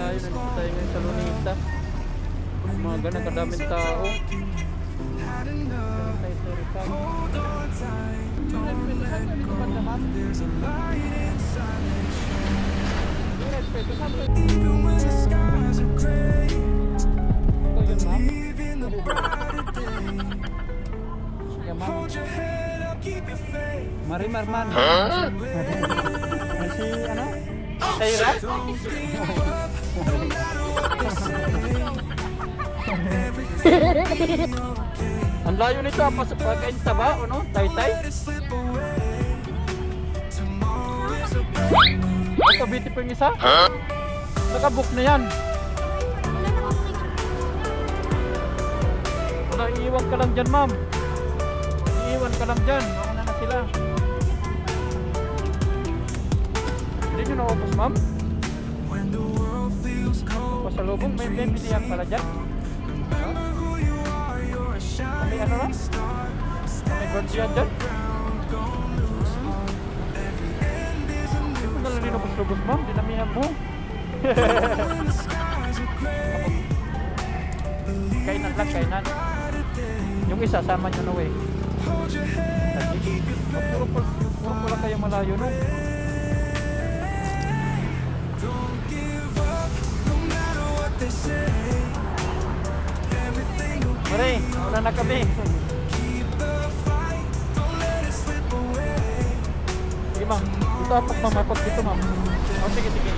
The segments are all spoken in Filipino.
tayo. Nandito tayo ngayon sa Lunita. Mga ganang kadaming tao. Marimar man. Si ano? Taira? Ang layo nito apa sa pagkain taba o no? Tay-tay? Ito biti pa yung isa? Nakabook na yan. Iiwan ka lang dyan, ma'am. Iiwan ka lang dyan. Mauna na sila. Hindi nyo naubos, ma'am? Pasalubong, may biniyak pala dyan. May ano lang? May guardian dyan. Hindi ko nalang ninubos-lubos, ma'am. Dinamihan mo. Kainan lang, kainan. Yung isa, sama nyo na eh. Puro lang kayo malayo no? Mare, una na kami. Sige ma'am, dito apak mamakot dito ma'am. O sige, sige.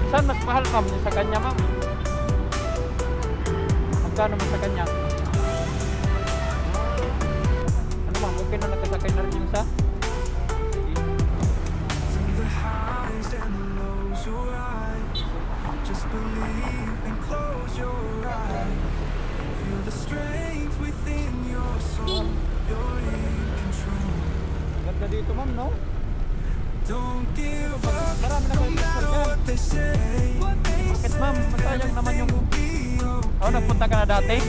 Saan mas mahal ma'am? Sa kanya ma'am? Magkano mo sa kanya? Ano ma'am? Okay na nakasakay na rin yung isa? Ganda dito ma'am, no? Marami na kayo dyan. Bakit ma'am? Masayang naman yung... Oh, nagpunta ka na dati?